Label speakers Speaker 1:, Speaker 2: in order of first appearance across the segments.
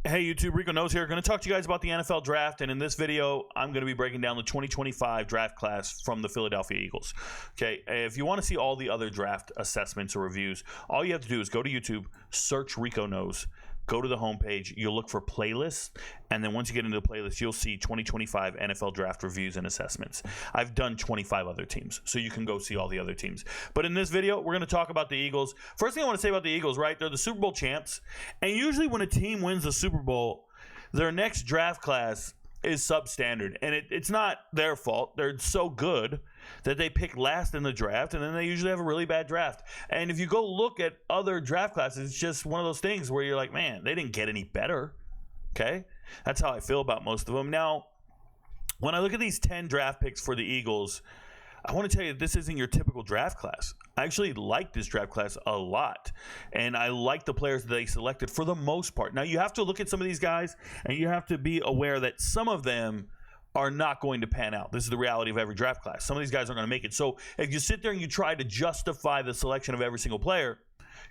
Speaker 1: Hey YouTube, Rico Knows here. Going to talk to you guys about the NFL draft, and in this video, I'm going to be breaking down the 2025 draft class from the Philadelphia Eagles. Okay, if you want to see all the other draft assessments or reviews, all you have to do is go to YouTube, search Rico Knows, go to the homepage, you'll look for playlists, and then once you get into the playlist, you'll see 2025 NFL draft reviews and assessments. I've done 25 other teams, so you can go see all the other teams. But in this video, we're going to talk about the Eagles. First thing I want to say about the Eagles, right? They're the Super Bowl champs, and usually when a team wins the Super Bowl, their next draft class is substandard, and it's not their fault. They're so good that they pick last in the draft, and then they usually have a really bad draft. And if you go look at other draft classes, it's just one of those things where you're like, man, they didn't get any better. Okay? That's how I feel about most of them. Now, when I look at these 10 draft picks for the Eagles, I want to tell you this isn't your typical draft class. I actually like this draft class a lot, and I like the players that they selected for the most part. Now, you have to look at some of these guys, and you have to be aware that some of them are not going to pan out. This is the reality of every draft class. Some of these guys aren't going to make it. So if you sit there and you try to justify the selection of every single player,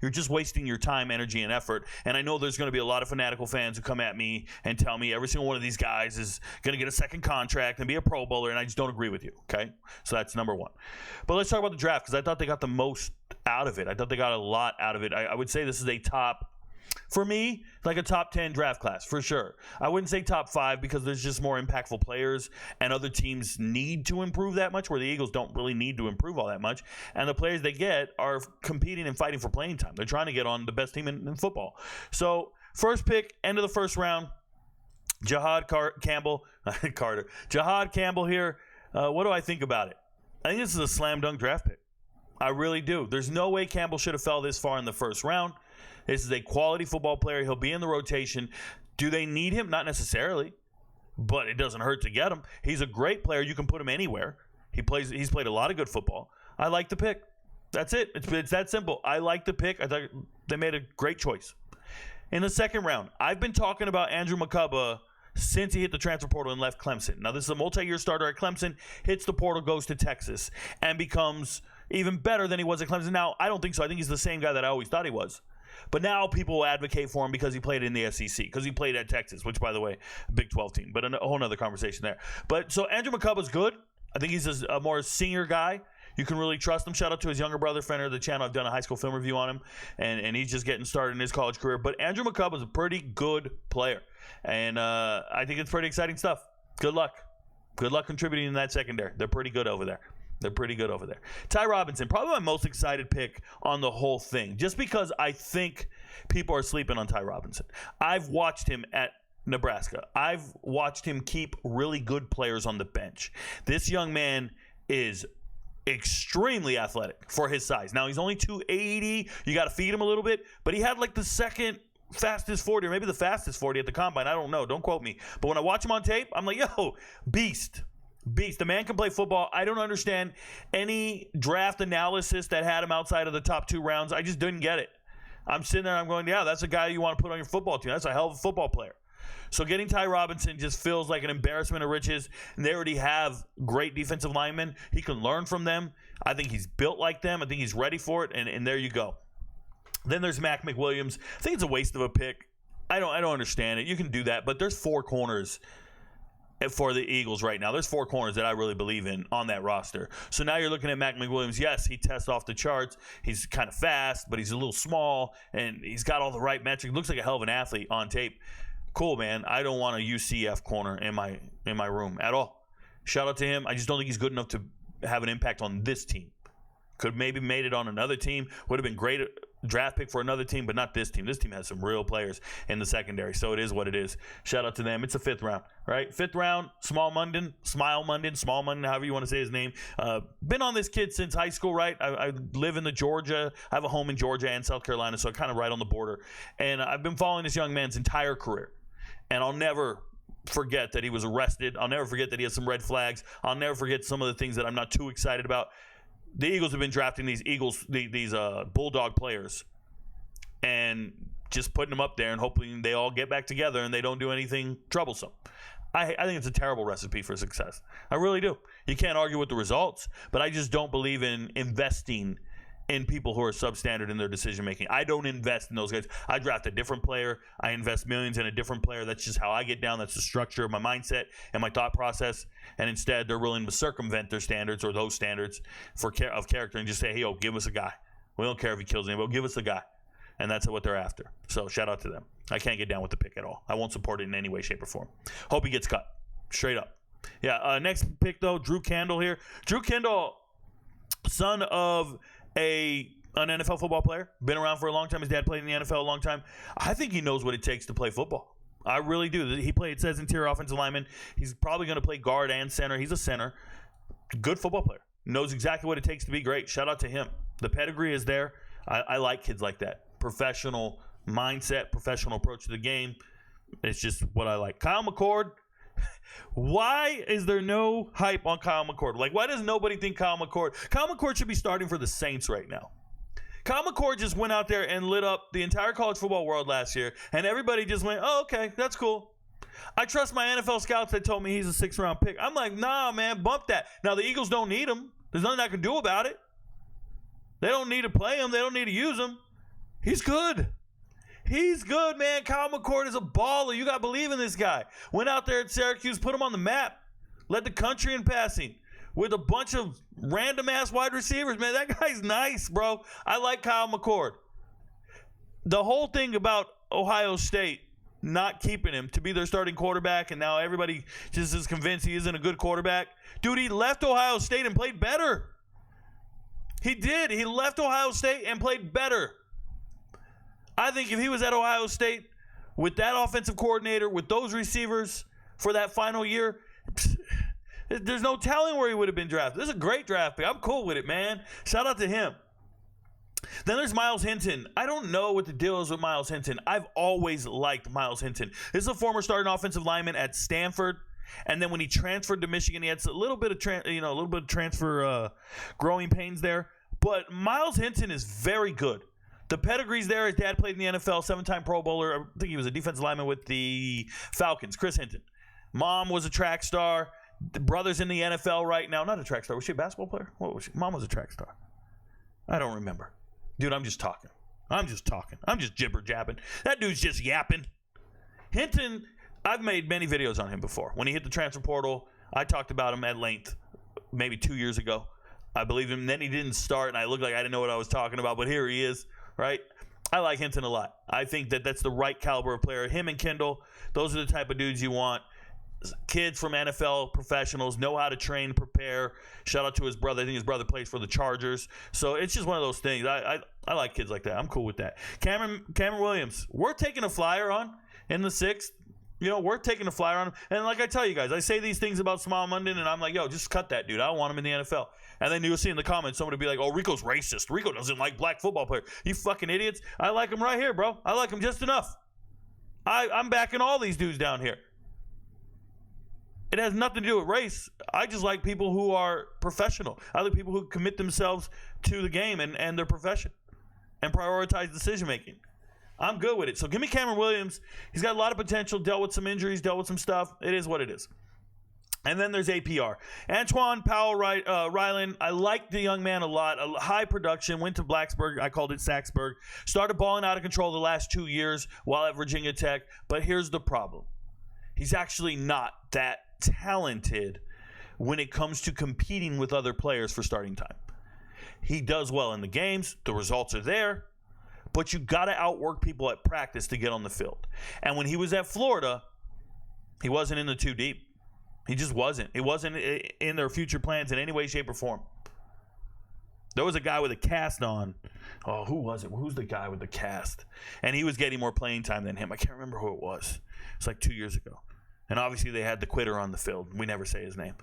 Speaker 1: you're just wasting your time, energy, and effort. And I know there's going to be a lot of fanatical fans who come at me and tell me every single one of these guys is going to get a second contract and be a Pro Bowler, and I just don't agree with you, okay? So that's number one. But let's talk about the draft, because I thought they got the most out of it. I thought they got a lot out of it. I would say this is a top, for me, like a top 10 draft class, for sure. I wouldn't say top 5 because there's just more impactful players and other teams need to improve that much, where the Eagles don't really need to improve all that much. And the players they get are competing and fighting for playing time. They're trying to get on the best team in football. So first pick, end of the first round, Jahad Campbell. Carter. Jahad Campbell here. What do I think about it? I think this is a slam dunk draft pick. I really do. There's no way Campbell should have fell this far in the first round. This is a quality football player. He'll be in the rotation. Do they need him? Not necessarily, but it doesn't hurt to get him. He's a great player. You can put him anywhere. He's played a lot of good football. I like the pick. That's it. It's that simple. I like the pick. I thought they made a great choice. In the second round, I've been talking about Andrew McCubba since he hit the transfer portal and left Clemson. Now, this is a multi-year starter at Clemson, hits the portal, goes to Texas, and becomes even better than he was at Clemson. Now, I don't think so. I think he's the same guy that I always thought he was. But now people will advocate for him because he played in the SEC, because he played at Texas, which, by the way, a Big 12 team. But a whole other conversation there. But so Andrew McCubba's good. I think he's a more senior guy. You can really trust him. Shout out to his younger brother, friend of the channel. I've done a high school film review on him, and he's just getting started in his college career. But Andrew McCubba's a pretty good player, and I think it's pretty exciting stuff. Good luck. Good luck contributing in that secondary. They're pretty good over there. Ty Robinson, probably my most excited pick on the whole thing, just because I think people are sleeping on Ty Robinson. I've watched him at Nebraska. I've watched him keep really good players on the bench. This young man is extremely athletic for his size. Now, he's only 280. You got to feed him a little bit, but he had like the second fastest 40, or maybe the fastest 40 at the combine. I don't know. Don't quote me. But when I watch him on tape, I'm like, yo, beast. The man can play football. I don't understand any draft analysis that had him outside of the top 2 rounds. I just didn't get it. I'm sitting there and I'm going, yeah, that's a guy you want to put on your football team. That's a hell of a football player. So getting Ty Robinson just feels like an embarrassment of riches. And they already have great defensive linemen. He can learn from them. I think he's built like them. I think he's ready for it. And there you go. Then there's Mac McWilliams. I think it's a waste of a pick. I don't understand it. You can do that, but there's 4 corners for the Eagles right now. There's 4 corners that I really believe in on that roster. So now you're looking at Mac McWilliams. Yes, he tests off the charts. He's kind of fast, but he's a little small, and he's got all the right metrics. Looks like a hell of an athlete on tape. Cool, man. I don't want a UCF corner in my room at all. Shout out to him. I just don't think he's good enough to have an impact on this team. Could maybe made it on another team. Would have been great draft pick for another team, but not this team. This team has some real players in the secondary, so it is what it is. Shout out to them. It's a 5th round, right? 5th round, Smile Munden, however you want to say his name. Been on this kid since high school, right? I live in Georgia. I have a home in Georgia and South Carolina, so I'm kind of right on the border. And I've been following this young man's entire career, and I'll never forget that he was arrested. I'll never forget that he had some red flags. I'll never forget some of the things that I'm not too excited about. The Eagles have been drafting these Bulldog players and just putting them up there and hoping they all get back together and they don't do anything troublesome. I think it's a terrible recipe for success. I really do. You can't argue with the results, but I just don't believe in investing in people who are substandard in their decision making. I don't invest in those guys. I draft a different player. I invest millions in a different player. That's just how I get down. That's the structure of my mindset and my thought process. And instead, they're willing to circumvent their standards or those standards of character and just say, hey, yo, give us a guy. We don't care if he kills anybody. Give us a guy. And that's what they're after. So shout out to them. I can't get down with the pick at all. I won't support it in any way, shape, or form. Hope he gets cut. Straight up. Yeah, next pick, though, Drew Kendall here. Drew Kendall, son of an NFL football player, been around for a long time. His dad played in the NFL a long time. I think he knows what it takes to play football. I really do. It says interior offensive lineman. He's probably going to play guard and center. He's a center. Good football player. Knows exactly what it takes to be great. Shout out to him. The pedigree is there. I like kids like that. Professional mindset, professional approach to the game. It's just what I like. Kyle McCord. Why is there no hype on Kyle McCord? Like, why does nobody think Kyle McCord should be starting for the Saints right now? Kyle McCord just went out there and lit up the entire college football world last year, and everybody just went, oh, okay, that's cool. I trust my NFL scouts that told me he's a 6th-round pick. I'm like, nah, man, bump that. Now, the Eagles don't need him. There's nothing I can do about it. They don't need to play him. They don't need to use him. He's good. He's good, man. Kyle McCord is a baller. You got to believe in this guy. Went out there at Syracuse, put him on the map. Led the country in passing with a bunch of random-ass wide receivers. Man, that guy's nice, bro. I like Kyle McCord. The whole thing about Ohio State not keeping him to be their starting quarterback, and now everybody just is convinced he isn't a good quarterback. Dude, he left Ohio State and played better. He did. He left Ohio State and played better. I think if he was at Ohio State with that offensive coordinator, with those receivers for that final year, there's no telling where he would have been drafted. This is a great draft pick. I'm cool with it, man. Shout out to him. Then there's Myles Hinton. I don't know what the deal is with Myles Hinton. I've always liked Myles Hinton. This is a former starting offensive lineman at Stanford. And then when he transferred to Michigan, he had a little bit of transfer growing pains there. But Myles Hinton is very good. The pedigree's there. His dad played in the NFL, 7-time Pro Bowler. I think he was a defensive lineman with the Falcons, Chris Hinton. Mom was a track star. The brother's in the NFL right now. Not a track star. Was she a basketball player? What was she? Mom was a track star. I don't remember. Dude, I'm just talking. I'm just jibber-jabbing. That dude's just yapping. Hinton, I've made many videos on him before. When he hit the transfer portal, I talked about him at length maybe 2 years ago. I believed him. Then he didn't start, and I looked like I didn't know what I was talking about, but here he is, right? I like Hinton a lot. I think that that's the right caliber of player. Him and Kendall, those are the type of dudes you want. Kids from NFL professionals know how to train, prepare. Shout out to his brother. I think his brother plays for the Chargers. So it's just one of those things. I like kids like that. I'm cool with that. Cameron Williams, we're taking a flyer on in the 6th. You know, we're taking a flyer on him. And like I tell you guys, I say these things about Smile Monday, and I'm like, yo, just cut that dude. I don't want him in the NFL. And then you'll see in the comments somebody be like, oh, Rico's racist. Rico doesn't like black football players. You fucking idiots. I like him right here, bro. I like him just enough. I'm backing all these dudes down here. It has nothing to do with race. I just like people who are professional. I like people who commit themselves to the game and their profession and prioritize decision making. I'm good with it. So give me Cameron Williams. He's got a lot of potential, dealt with some injuries, dealt with some stuff. It is what it is. And then there's APR. Antoine Powell-Ryland. I like the young man a lot. A high production. Went to Blacksburg. I called it Saxburg. Started balling out of control the last 2 years while at Virginia Tech. But here's the problem. He's actually not that talented when it comes to competing with other players for starting time. He does well in the games. The results are there. But you got to outwork people at practice to get on the field. And when he was at Florida, he wasn't in the 2 deep. He just wasn't. It wasn't in their future plans in any way, shape, or form. There was a guy with a cast on. Oh, who was it? Who's the guy with the cast? And he was getting more playing time than him. I can't remember who it was. It's like 2 years ago. And obviously they had the quitter on the field. We never say his name.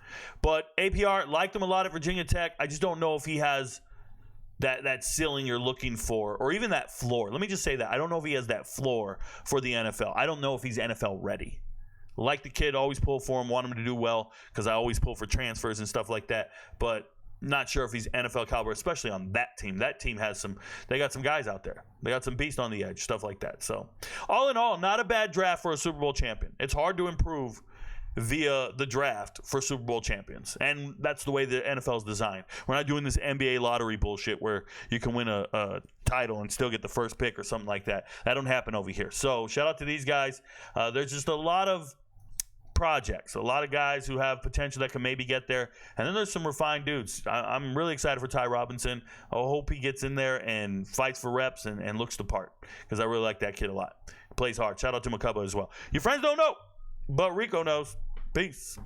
Speaker 1: But APR, liked him a lot at Virginia Tech. I just don't know if he has that ceiling you're looking for, or even that floor. Let me just say that. I don't know if he has that floor for the NFL. I don't know if he's NFL ready. Like the kid, always pull for him, want him to do well, because I always pull for transfers and stuff like that. But not sure if he's NFL caliber, especially on that team. That team has they got some guys out there. They got some beast on the edge, stuff like that. So all in all, not a bad draft for a Super Bowl champion. It's hard to improve via the draft for Super Bowl champions. And that's the way the NFL is designed. We're not doing this NBA lottery bullshit where you can win a title and still get the first pick or something like that. That don't happen over here. So shout out to these guys. There's just a lot of projects, a lot of guys who have potential that can maybe get there, and then there's some refined dudes. I'm really excited for Ty Robinson. I hope he gets in there and fights for reps and looks the part, because I really like that kid a lot. He plays hard. Shout out to Makubba as well. Your friends don't know, but Rico knows. Peace.